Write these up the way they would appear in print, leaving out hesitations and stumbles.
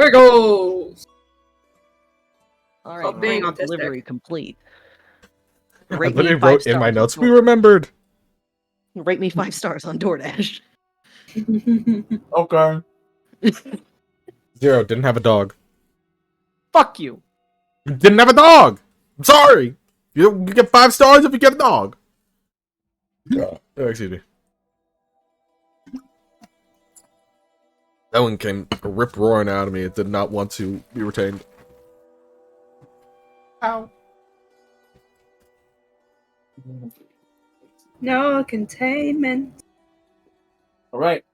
There it goes. All Stop right, being crate autistic. delivery complete. I Rate me literally 5 wrote in my stars notes, on we Door- remembered. Rate me 5 stars on DoorDash. Okay. 0, didn't have a dog. Fuck you. Didn't have a dog! I'm sorry! You get 5 stars if you get a dog! Oh, excuse me. That one came rip roaring out of me. It did not want to be retained. Ow. No containment. All right.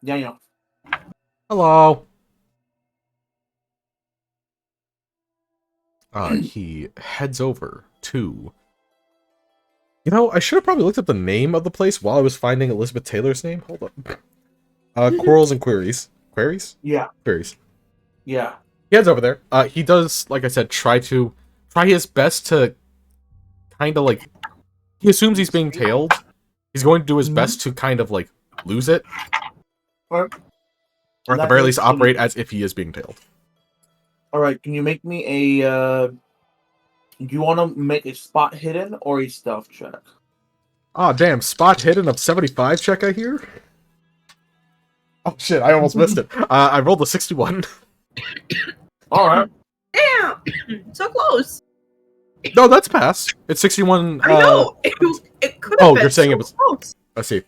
Yeah. Hello. He heads over to... You know, I should have probably looked up the name of the place while I was finding Elizabeth Taylor's name. Hold up. Quarrels and Queries. Queries? Yeah. Queries. Yeah. He heads over there. He does, like I said, try his best to kind of like... He assumes he's being tailed. He's going to do his best to kind of like lose it. Or at the very least operate as if he is being tailed. Alright, can you make me a... Do you want to make a spot hidden or a stealth check? Oh, damn. Spot hidden of 75 check, I hear? Oh, shit. I almost missed it. I rolled a 61. Alright. Damn! So close. No, that's pass. It's 61. I know. It could have been you're saying so it was... close. I see.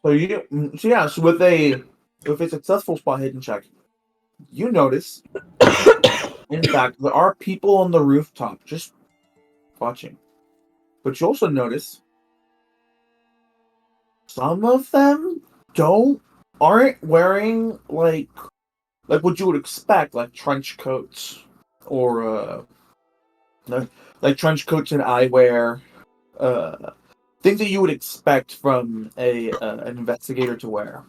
So with a successful spot hidden check, you notice, in fact, there are people on the rooftop just watching. But you also notice some of them aren't wearing like what you would expect, like trench coats or like trench coats and eyewear, things that you would expect from an investigator to wear.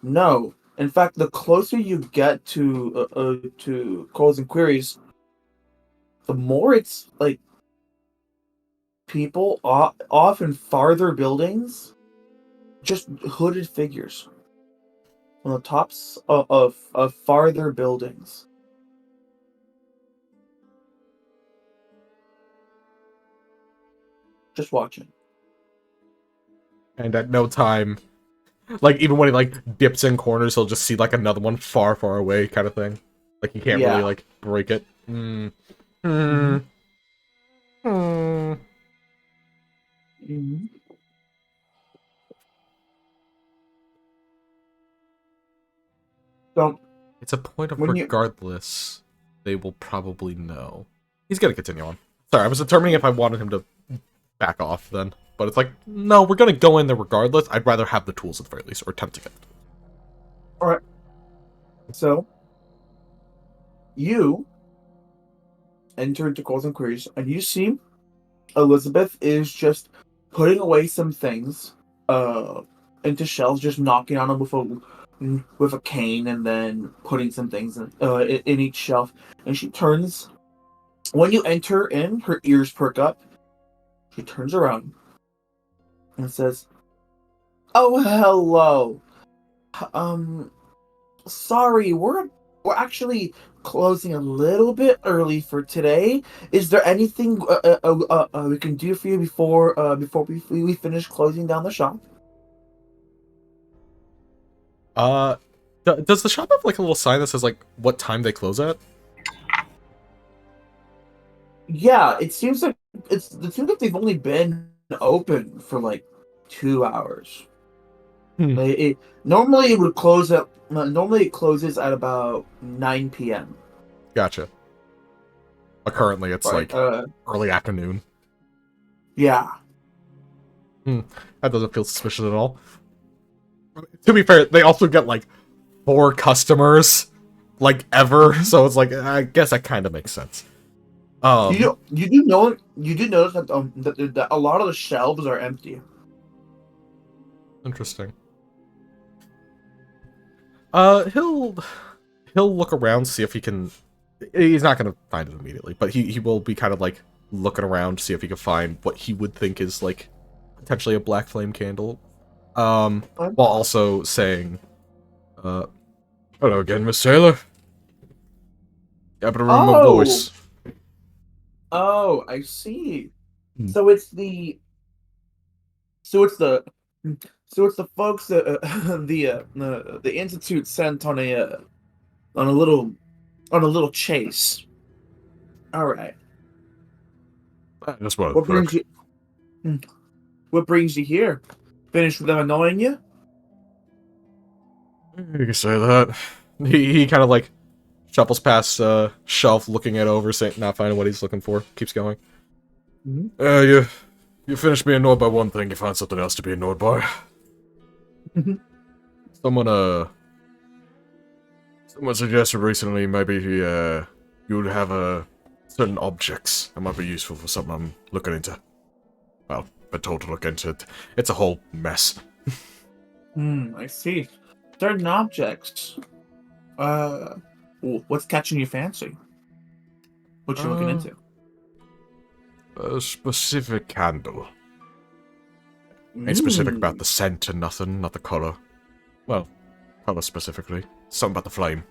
No, in fact, the closer you get to calls and queries, the more it's like people off in farther buildings, just hooded figures on the tops of farther buildings. Just watching. And at no time, like, even when he, like, dips in corners, he'll just see, like, another one far, far away kind of thing. Like, he can't really, like, break it. So, it's a point of regardless, they will probably know. He's gonna continue on. Sorry, I was determining if I wanted him to back off then. But it's like, no, we're gonna go in there regardless. I'd rather have the tools at the very least, or attempt to get it. Alright. So, you enter into calls and queries, and you see Elizabeth is just putting away some things into shelves, just knocking on them with a cane, and then putting some things in each shelf. And she turns. When you enter in, her ears perk up. She turns around and says, "Oh, hello. Sorry, we're actually closing a little bit early for today. Is there anything we can do for you before we finish closing down the shop?" Does the shop have like a little sign that says like what time they close at? Yeah, it seems like they've only been open for like 2 hours. Normally it would close at normally it closes at about 9 p.m. Gotcha. But currently it's like early afternoon. Yeah. That doesn't feel suspicious at all. To be fair, they also get like 4 customers like ever, so it's like I guess that kind of makes sense. You do notice that a lot of the shelves are empty. Interesting. He'll look around, see if he can. He's not gonna find it immediately, but he will be kind of like looking around, see if he can find what he would think is like potentially a black flame candle. While also saying, Hello again, Miss Taylor. You happen to remember my Oh. voice? Oh, I see. Hmm. So it's the so it's the so it's the folks that the institute sent on a little chase. All right. I just wanted What to look. brings you What brings you here? Finished with them annoying you? You can say that. He kind of like shuffles past shelf, looking it over, saying, not finding what he's looking for. Keeps going. Mhm. You finished being annoyed by one thing. You find something else to be annoyed by. Mhm. Someone suggested recently maybe you would have certain objects that might be useful for something I'm looking into. Well, been told to look into it. It's a whole mess. I see. Certain objects. What's catching your fancy? What you looking into? A specific candle. Ain't specific about the scent and nothing, not the color. Well, color specifically. Something about the flame.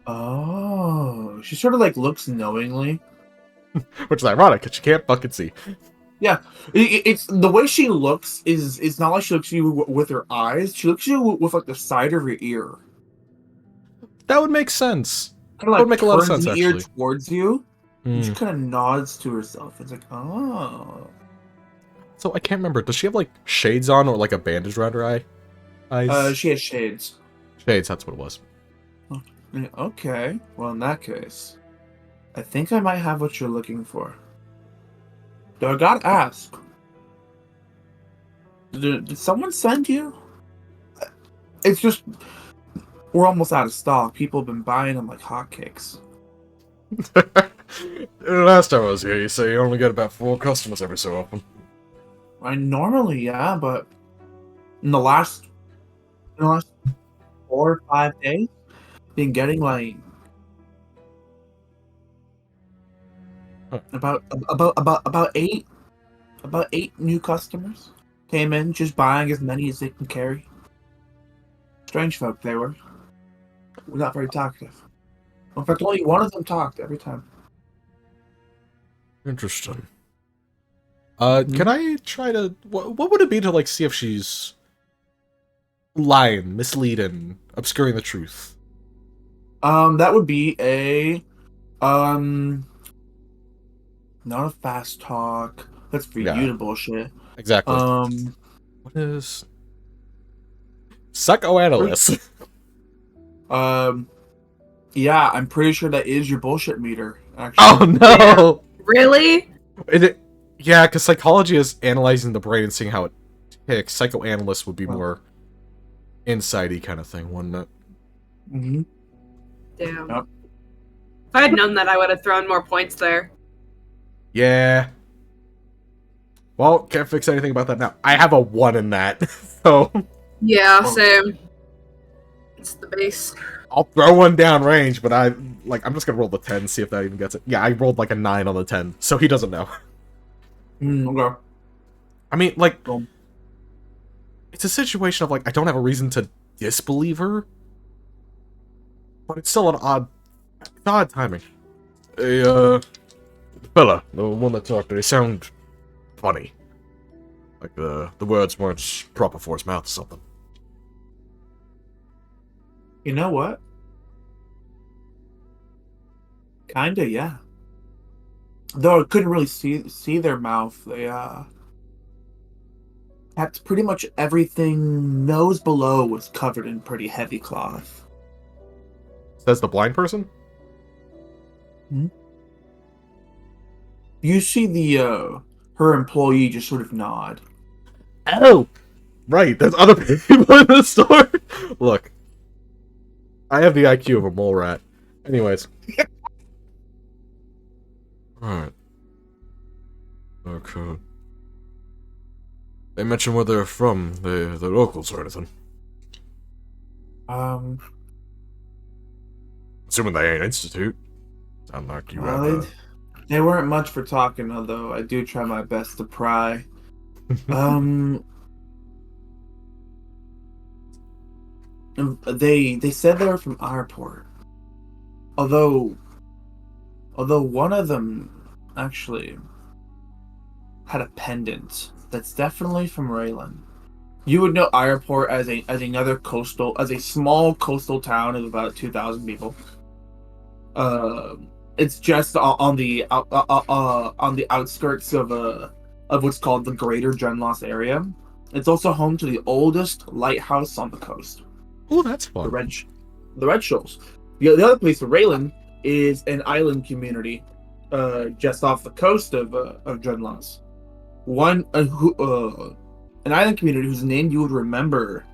Oh, she sort of like looks knowingly. Which is ironic, because you can't fucking see. Yeah, it's the way she looks is not like she looks at you with her eyes. She looks at you with like the side of her ear. That would make sense. Kind of That would like make a lot of turns sense, the ear actually. towards you. And she Hmm. kind of nods to herself. It's like, oh. So I can't remember. Does she have like shades on or like a bandage around her eyes? She has shades. Shades, that's what it was. Yeah, okay. Well, in that case, I think I might have what you're looking for. Though I gotta ask, did someone send you? It's just we're almost out of stock. People have been buying them like hotcakes. Last time I was here, you say you only get about 4 customers every so often. I normally, yeah, but in the last 4 or 5 days, been getting like Huh. about eight new customers came in, just buying as many as they can carry. Strange folk they were. Not very talkative. In fact, only one of them talked every time. Interesting. Mhm. Can I try to... What would it be to, like, see if she's lying, misleading, obscuring the truth? That would be not a fast talk. That's for Yeah. you to bullshit. Exactly. What is... Psychoanalyst. Yeah, I'm pretty sure that is your bullshit meter, actually. Oh, no! Really? Yeah, because psychology is analyzing the brain and seeing how it ticks. Psychoanalyst would be more insight-y kind of thing, wouldn't it? Mm-hmm. Damn. Yep. If I had known that, I would have thrown more points there. Yeah. Well, can't fix anything about that now. I have a 1 in that, so... Yeah, same. It's the base. I'll throw one down range, but I'm just gonna roll the 10, see if that even gets it. Yeah, I rolled like a 9 on the 10, so he doesn't know. Okay. I mean, like, Cool. it's a situation of, like, I don't have a reason to disbelieve her, but it's still odd timing. Hey, fella, the one that talked, they sound funny. Like, the words weren't proper for his mouth or something. You know what? Kinda, yeah. Though I couldn't really see their mouth. They kept pretty much everything nose below was covered in pretty heavy cloth. Says the blind person? You see the her employee just sort of nod. Oh! Right, there's other people in the store! Look. I have the IQ of a mole rat. Anyways. Alright. Okay. They mention where they're from, the locals or anything. Assuming they ain't institute. Sound like you have They weren't much for talking, although I do try my best to pry. They said they were from our port. Although one of them actually had a pendant that's definitely from Raylan. You would know Ireport as a small coastal town of about 2,000 people. It's just on the outskirts of what's called the Greater Genloss area. It's also home to the oldest lighthouse on the coast. Oh, that's The fun. Red Shoals. The other place for Raylan is an island community, just off the coast of Genloss. An island community whose name you would remember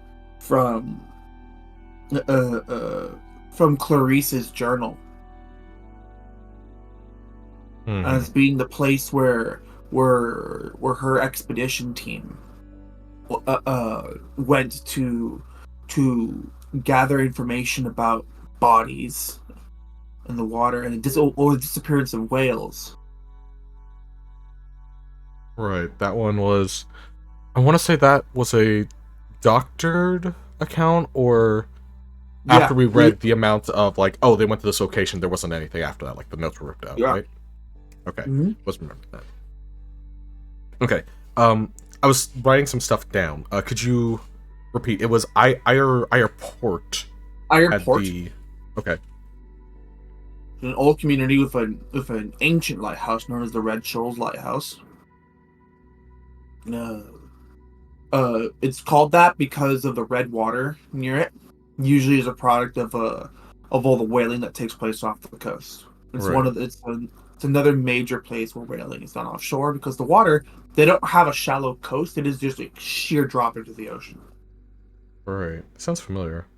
from Clarice's journal as being the place where her expedition team went to gather information about bodies in the water and the disappearance of whales. Right, that one was... I want to say that was a doctored account, or after we read the amount of, like, oh, they went to this location, there wasn't anything after that, like, the notes were ripped out, right? Okay, let's remember that. Okay, I was writing some stuff down. Could you repeat? It was Ireport. Ireport. Okay. An old community with an ancient lighthouse known as the Red Shoals Lighthouse. It's called that because of the red water near it. Usually, is a product of all the whaling that takes place off the coast. It's it's another major place where whaling is done offshore because the water, they don't have a shallow coast. It is just a sheer drop into the ocean. Right. Sounds familiar.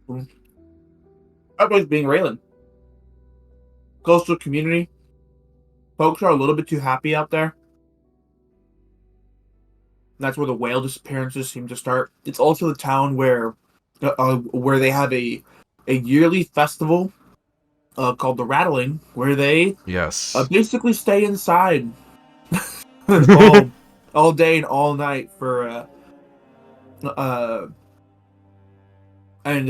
That place being Raylan. Coastal community. Folks are a little bit too happy out there. That's where the whale disappearances seem to start. It's also the town where they have a yearly festival called the Rattling, where they basically stay inside all day and all night for and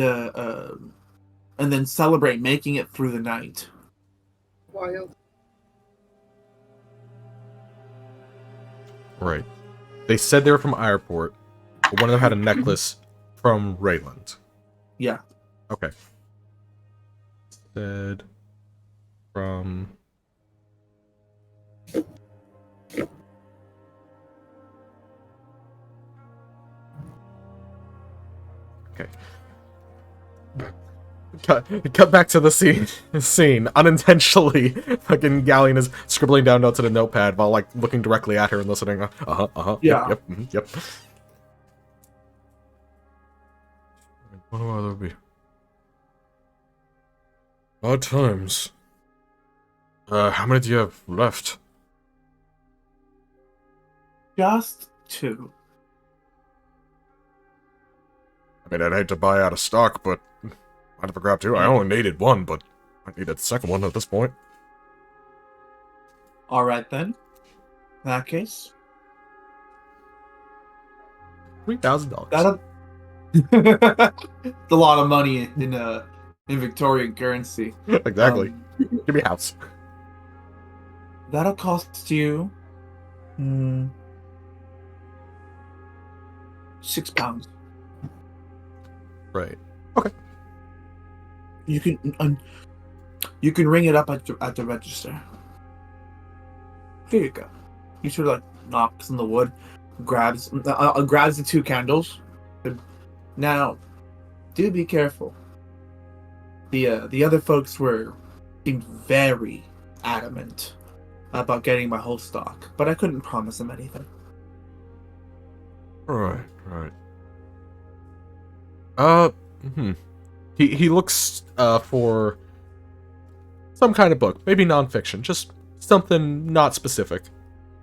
then celebrate making it through the night. Wild. Right. They said they were from Ireport, but one of them had a necklace from Rayland. Yeah. Okay. Said from... Okay. Cut back to the scene. Unintentionally, fucking Galleon is scribbling down notes in a notepad while, like, looking directly at her and listening. Yeah. Yep. What do I be? Odd times. How many do you have left? Just 2. I mean, I'd hate to buy out of stock, but I'd have a grab too. I only needed 1, but I needed the second one at this point. Alright then. In that case. $3,000. It's a lot of money in Victorian currency. Exactly. Give me a house. That'll cost you £6. Right. Okay. You can ring it up at the register. Here you go. You sort of like knocks on the wood, grabs the 2 candles. Now, do be careful. The other folks seemed very adamant about getting my whole stock, but I couldn't promise them anything. Right. He looks for some kind of book, maybe nonfiction, just something not specific.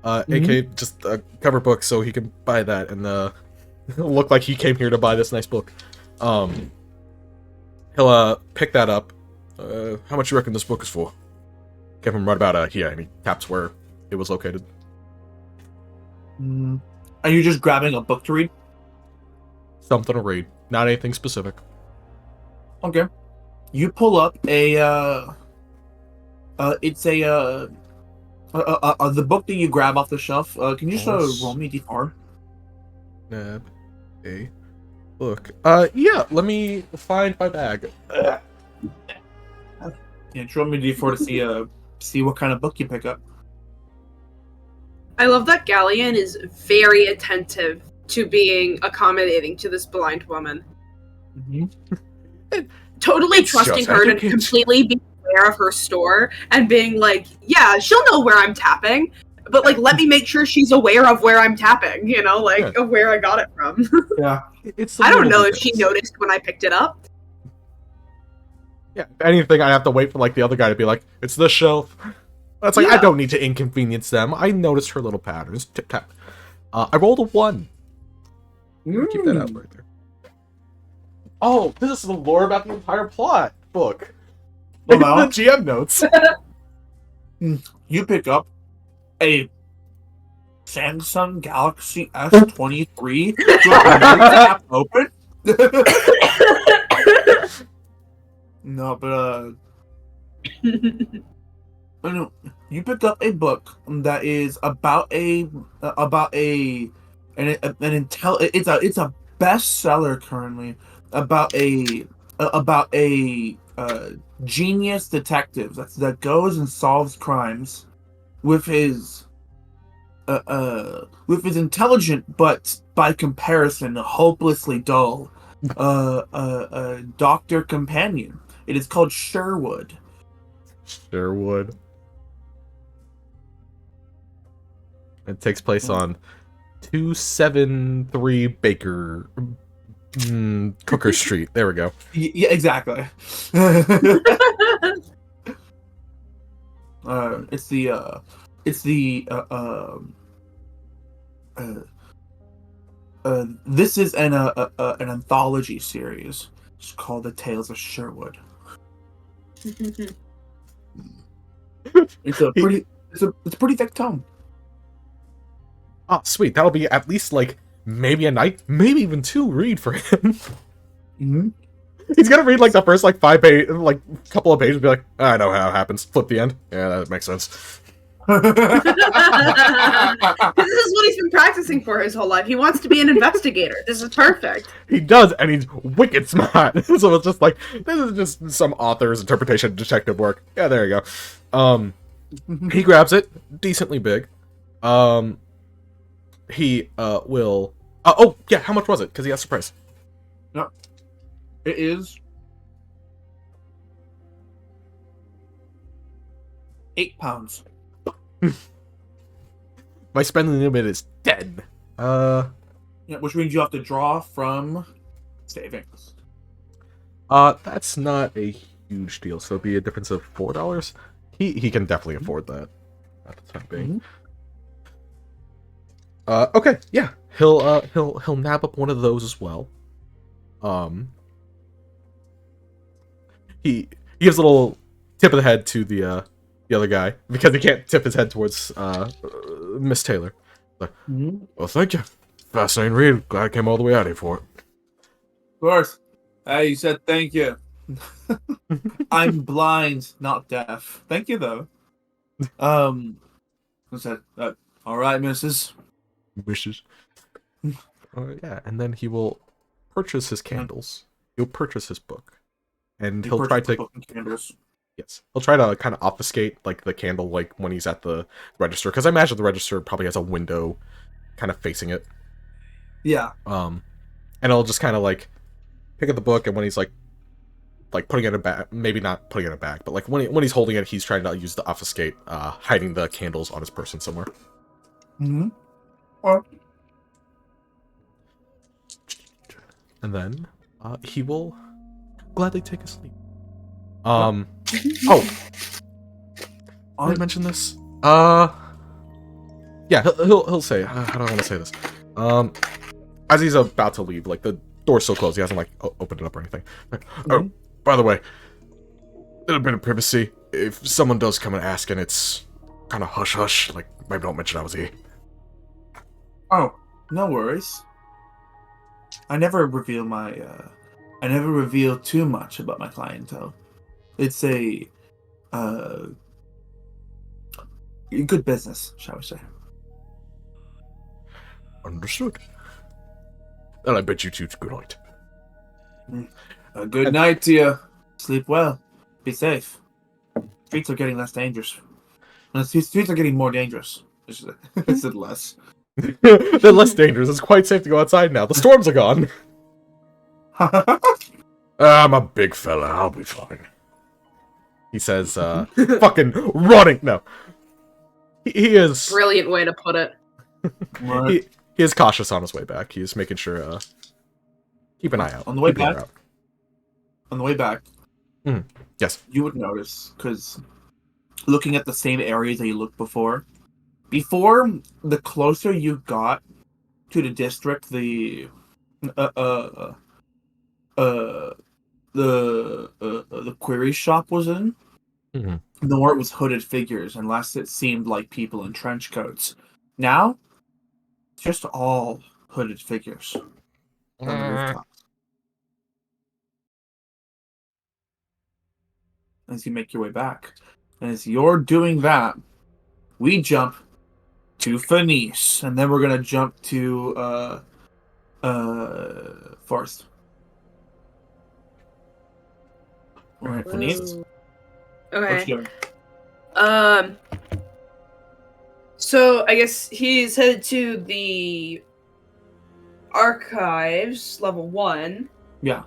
aka just a cover book, so he can buy that and look like he came here to buy this nice book. He'll pick that up. How much you reckon this book is for? Give him right about here, and he taps where it was located. Are you just grabbing a book to read? Something to read. Not anything specific. Okay. You pull up a it's the book that you grab off the shelf. Can you just roll me a d4? Nab a book. Yeah, let me find my bag. Yeah, just roll me a d4 to see what kind of book you pick up. I love that Galleon is very attentive to being accommodating to this blind woman. Totally It's trusting just her to education. completely be aware of her store and being like, yeah, she'll know where I'm tapping, but like, let me make sure she's aware of where I'm tapping, you know, like, Yeah. of where I got it from. Yeah. It's the I don't little know if she details. noticed when I picked it up. Yeah, if anything, I have to wait for like the other guy to be like, "It's this shelf." That's like I Yeah. don't need to inconvenience them. I noticed her little patterns. Tip tap. I rolled a 1. Keep that out right there. Oh, this is the lore about the entire plot book. Oh, The wow. GM notes. You pick up a Samsung Galaxy S23 with the cap open. No, but no, you pick up a book that is about an it's a bestseller currently about a genius detective that goes and solves crimes with his intelligent but by comparison hopelessly dull doctor companion. It is called Sherwood. Sure would. It takes place on 273 Baker Cooker Street. There we go. Yeah, exactly. This is an anthology series. It's called The Tales of Sherwood. It's a pretty thick tome. Oh, sweet. That'll be at least like maybe a night, maybe even 2 read for him. Mm-hmm. He's gonna read like the first like 5 page, like couple of pages, and be like, I know how it happens. Flip the end. Yeah, that makes sense. This is what he's been practicing for his whole life. He wants to be an investigator. This is perfect. He does, and he's wicked smart. So it's just like this is just some author's interpretation of detective work. Yeah, there you go. He grabs it, decently big. He will. Oh yeah, how much was it? Because he asked the price. No, it is £8. My spending limit is 10. Yeah, which means you have to draw from savings. That's not a huge deal. So it'd be a difference of $4. He can definitely afford that at the time being. Okay, yeah, he'll nab up one of those as well. He gives a little tip of the head to the other guy because he can't tip his head towards Miss Taylor. Like, well, thank you. Fascinating read. Glad I came all the way out here for it. Of course. Hey, you said thank you. I'm blind, not deaf. Thank you, though. I said, all right, missus. Wishes. Yeah, and then he will purchase his candles. He'll purchase his book, and he'll try to candles. Yes, he'll try to kind of obfuscate like the candle, like when he's at the register, because I imagine the register probably has a window, kind of facing it. Yeah. And he'll just kind of like pick up the book, and when he's like putting it in a bag, maybe not putting it in a bag, but like when he's holding it, he's trying to use the obfuscate, hiding the candles on his person somewhere. Or And then he will gladly take a sleep. Oh, did I mention this? Yeah, he'll say. How do I want to say this? As he's about to leave, like the door's still closed. He hasn't like opened it up or anything. Like, oh, by the way, little bit of privacy. If someone does come and ask, and it's kind of hush hush, like maybe don't mention I was here. Oh, no worries. I never reveal I never reveal too much about my clientele. It's a good business, shall we say. Understood. And I bet you two good night. A good night to you. Sleep well. Be safe. Streets are getting less dangerous. No, streets are getting more dangerous. I said less. They're less dangerous. It's quite safe to go outside now. The storms are gone. I'm a big fella. I'll be fine. He says, fucking running. No. He is... Brilliant way to put it. He is cautious on his way back. He's making sure, keep an eye out. On the way Keep an ear back? out. On the way back, Yes. you would notice, because looking at the same areas that you looked before, the closer you got to the district, the query shop was in, Mm-hmm. the more it was hooded figures, and less it seemed like people in trench coats. Now, it's just all hooded figures on the rooftops. As you make your way back. As you're doing that, we jump to Fenice, and then we're gonna jump to Forest. Alright, Fenice. What Okay. you doing? So I guess he's headed to the archives, level 1. Yeah.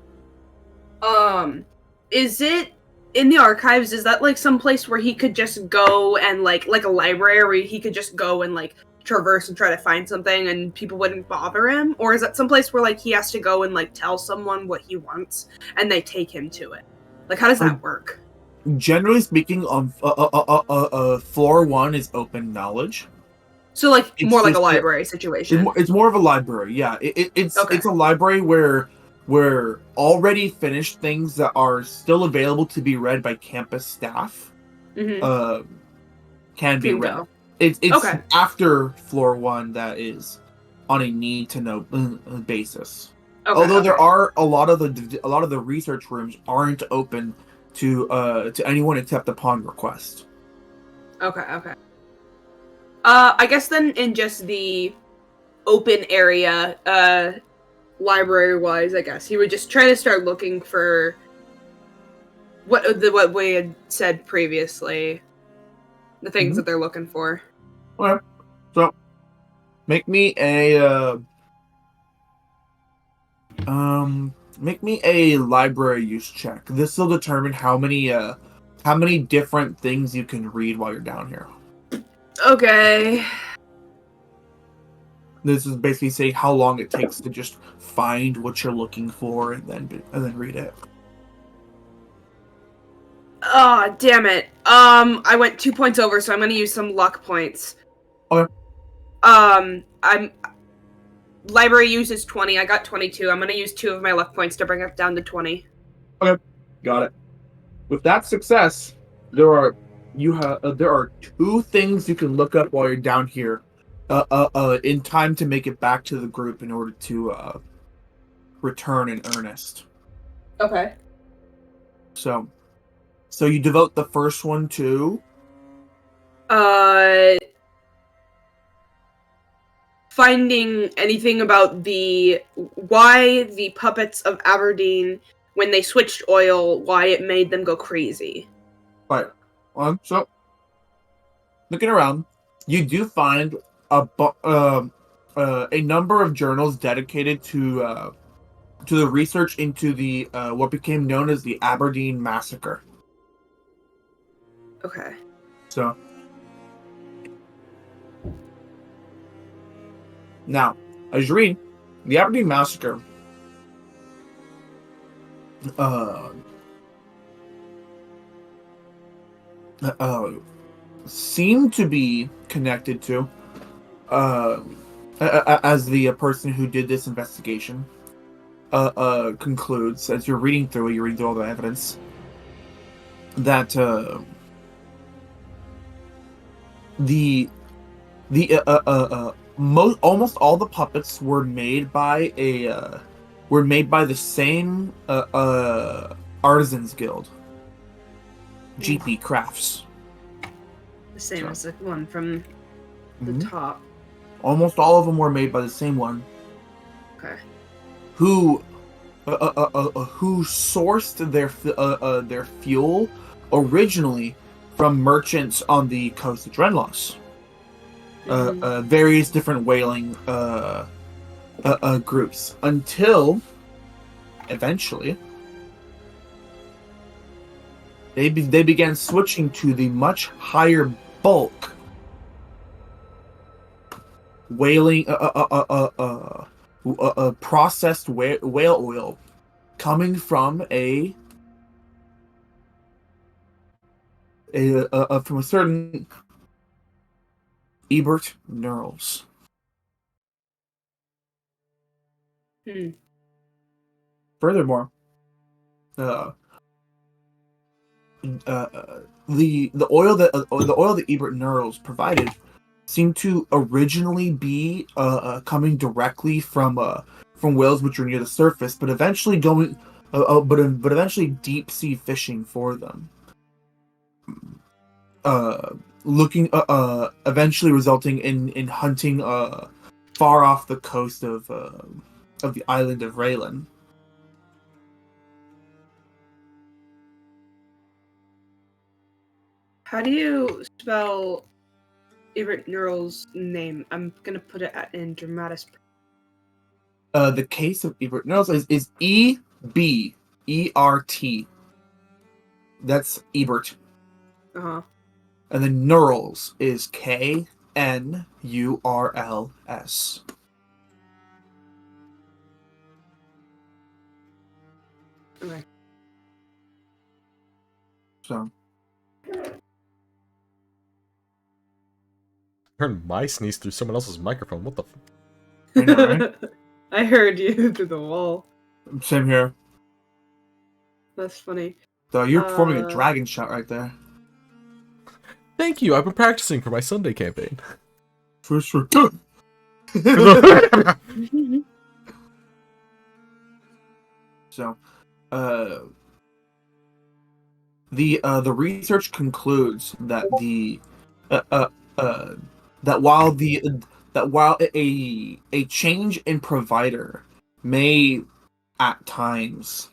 Is it in the archives? Is that like some place where he could just go and like a library where he could just go and like traverse and try to find something and people wouldn't bother him? Or is that some place where like he has to go and like tell someone what he wants and they take him to it? Like, how does that work? Generally speaking, on floor 1 is open knowledge. So like It's more like a just library situation. It's more of a library, yeah. It's Okay. a library where already finished things that are still available to be read by campus staff Mm-hmm. can be Can read. go. It's Okay. after floor 1 that is on a need to know basis. Okay, Although okay. there are a lot of the research rooms aren't open to anyone except upon request. Okay. I guess then in just the open area, library-wise, I guess he would just try to start looking for what we had said previously, the things that they're looking for. Okay, so make me a library use check. This will determine how many different things you can read while you're down here. Okay. This is basically saying how long it takes to just find what you're looking for and then read it. Oh, damn it. I went 2 points over, so I'm gonna use some luck points. Okay. Library uses 20. I got 22. I'm gonna use 2 of my luck points to bring it down to 20. Okay, got it. With that success, there are 2 things you can look up while you're down here, in time to make it back to the group in order to return in earnest. Okay. So you devote the first one to finding anything about why the puppets of Aberdeen, when they switched oil, why it made them go crazy. right. So looking around, you do find a number of journals dedicated to the research into the what became known as the Aberdeen Massacre. Okay. So now, as you read, the Aberdeen Massacre seemed to be connected to as the person who did this investigation concludes, as you're reading through it, you're reading through all the evidence, that almost all the puppets were made by were made by the same Artisans Guild, GP Crafts. The same So. as the one from the Mhm. top. Almost all of them were made by the same one, Okay. who sourced their fuel originally from merchants on the coast of Drenlos. Mhm. Various different whaling groups until eventually they began switching to the much higher bulk whaling processed whale oil coming from from a certain Ebert Neurals. Hmm. Furthermore, uh, the oil that Ebert Neurals provided seemed to originally be coming directly from whales which are near the surface, but eventually but eventually deep sea fishing for them. Looking eventually resulting in hunting far off the coast of the island of Raylan. How do you spell Ebert Neural's name? I'm gonna put it in dramatis. The case of Ebert Neurals is EBERT. That's Ebert. Uh-huh. And then Neurals is KNURLS. Okay. So Heard my sneeze through someone else's microphone. What the? I know, right? I heard you through the wall. Same here. That's funny. So you're performing a dragon shot right there. Thank you. I've been practicing for my Sunday campaign. For sure. So, the research concludes that that while a change in provider may at times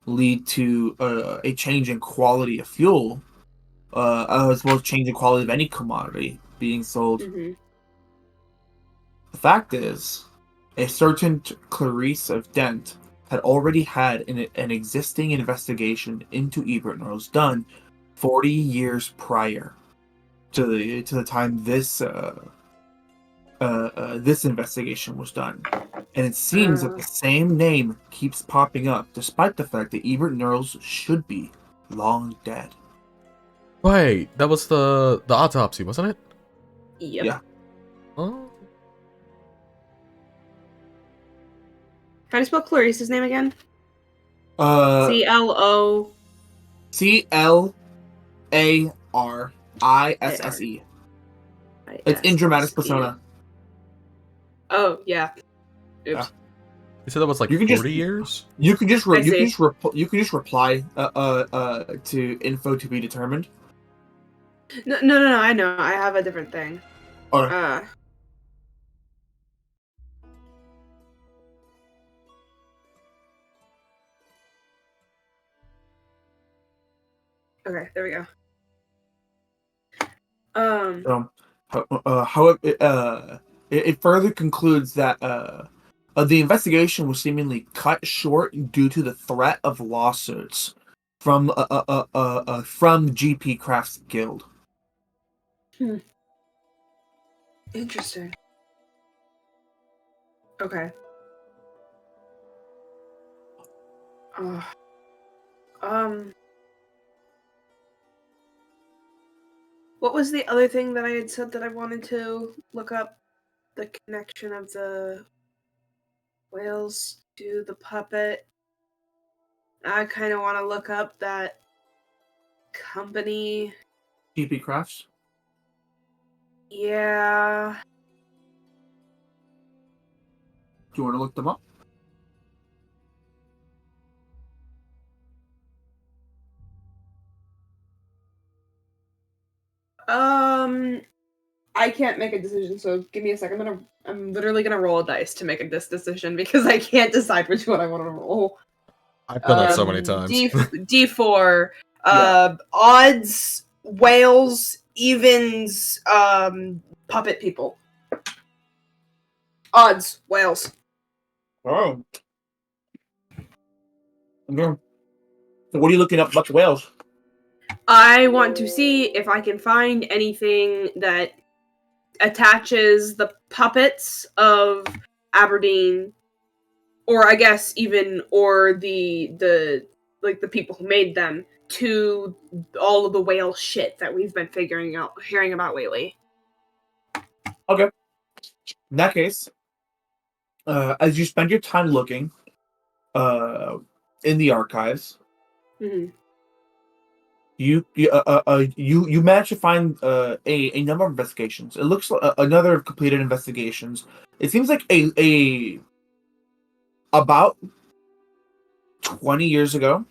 lead to a change in quality of fuel, as well as change in quality of any commodity being sold. Mm-hmm. The fact is, a certain Clarice of Dent had already had an existing investigation into Ebert Knowles done 40 years prior to the time this this investigation was done. And it seems that the same name keeps popping up, despite the fact that Ebert Knowles should be long dead. Wait, that was the autopsy, wasn't it? Yep. Yeah. Oh. How do you spell Clarice's name again? CLO. CLARISSE. It's in Dramatis Persona. Oh yeah. Oops. Yeah. You said that was like You can 40 years? You can just I see. reply to info to be determined. No. I know. I have a different thing. Or Okay, there we go. however, it further concludes that the investigation was seemingly cut short due to the threat of lawsuits from GP Crafts Guild. Interesting. Okay. What was the other thing that I had said that I wanted to look up? The connection of the whales to the puppet. I kind of want to look up that company. GP Crafts? Yeah. Do you want to look them up? I can't make a decision, so give me a second. I'm literally gonna roll a dice to make this decision because I can't decide which one I want to roll. I've done that so many times. D4. Yeah. Odds, whales, evens, puppet people. Odds, whales. Oh. Okay. So what are you looking up about the whales? I want to see if I can find anything that attaches the puppets of Aberdeen, or I guess even, or the like the people who made them, to all of the whale shit that we've been hearing about lately. Okay. In that case, as you spend your time looking, in the archives, Mm-hmm. you manage to find a number of investigations. It looks like another completed investigations. It seems like a about 20 years ago,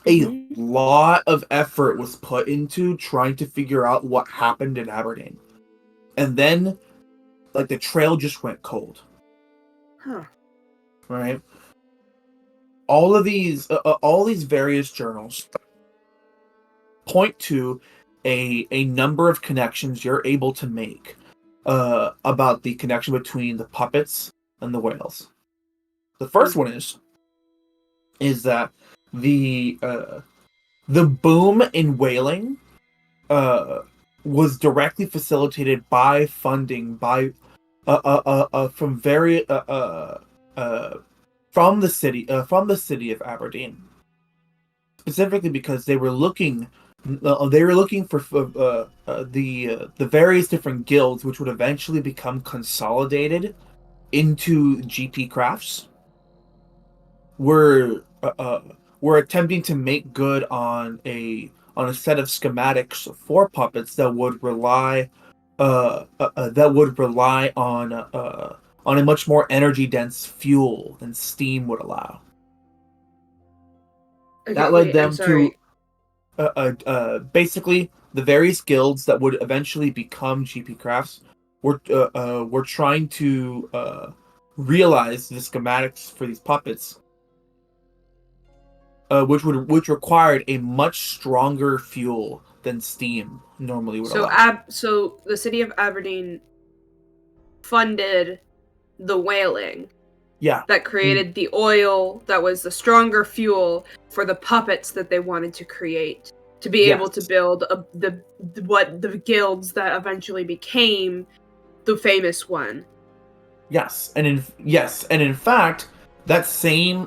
a lot of effort was put into trying to figure out what happened in Aberdeen, and then like the trail just went cold. Huh. Right. All these various journals point to a number of connections you're able to make about the connection between the puppets and the whales. The first one is that the boom in whaling was directly facilitated by funding by from from the city of Aberdeen, specifically because they were looking for the various different guilds which would eventually become consolidated into GP Crafts. Were attempting to make good on a set of schematics for puppets that would rely on a much more energy dense fuel than steam would allow. Okay, That led wait, I'm them to sorry. basically the various guilds that would eventually become GP Crafts were trying to realize the schematics for these puppets, which required a much stronger fuel than steam normally would allow. So the city of Aberdeen funded the whaling Yeah, that created the oil that was the stronger fuel for the puppets that they wanted to create to be able to build the guilds that eventually became the famous one. yes, and in fact, that same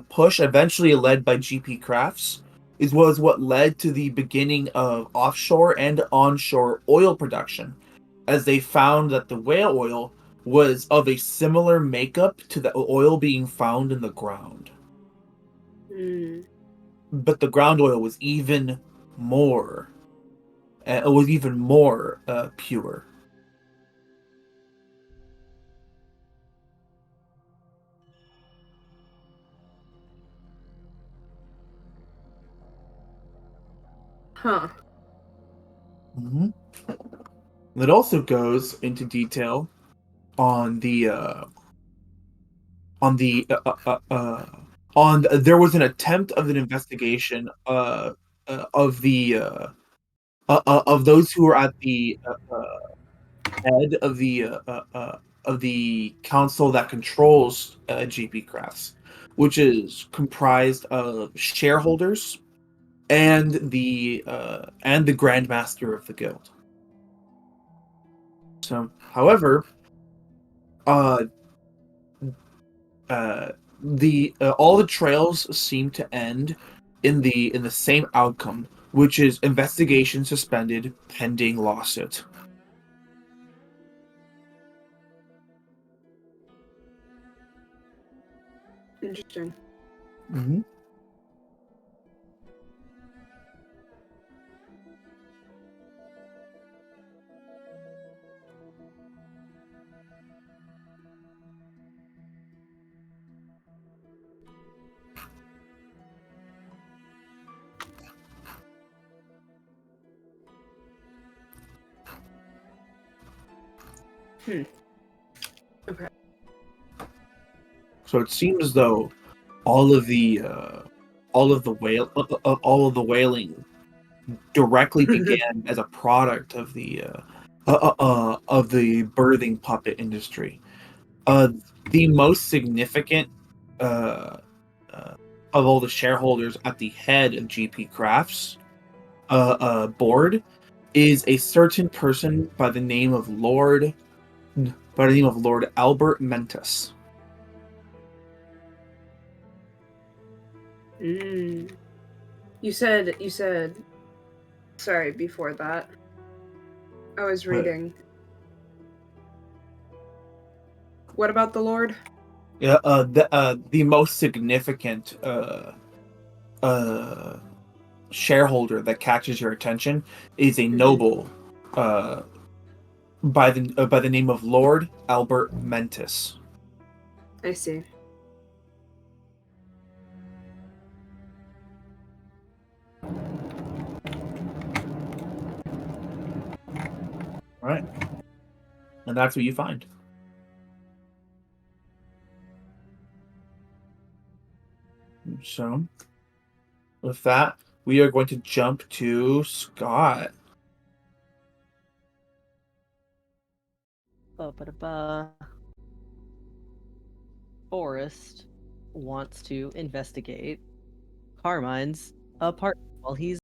push, eventually led by GP Crafts, was what led to the beginning of offshore and onshore oil production, as they found that the whale oil was of a similar makeup to the oil being found in the ground. Mm. But the ground oil was even more, pure. Huh. Mm-hmm. It also goes into detail on there was an attempt of an investigation of those who were at the head of the council that controls GP Crafts, which is comprised of shareholders and the Grandmaster of the guild. So, however, uh, the all the trails seem to end in the same outcome, which is investigation suspended pending lawsuit. Interesting. Mm-hmm. Okay. So it seems as though all of the whaling directly began as a product of the birthing puppet industry. The most significant of all the shareholders at the head of GP Crafts board is a certain person by the name of Lord Albert Mentis. Mm. You said. Sorry, before that, I was reading. What about the Lord? Yeah, the most significant shareholder that catches your attention is a noble by the name of Lord Albert Mentis. I see. Right, and that's what you find. So, with that, we are going to jump to Scott. Ba-ba-da-ba. Forrest wants to investigate Carmine's apartment while he's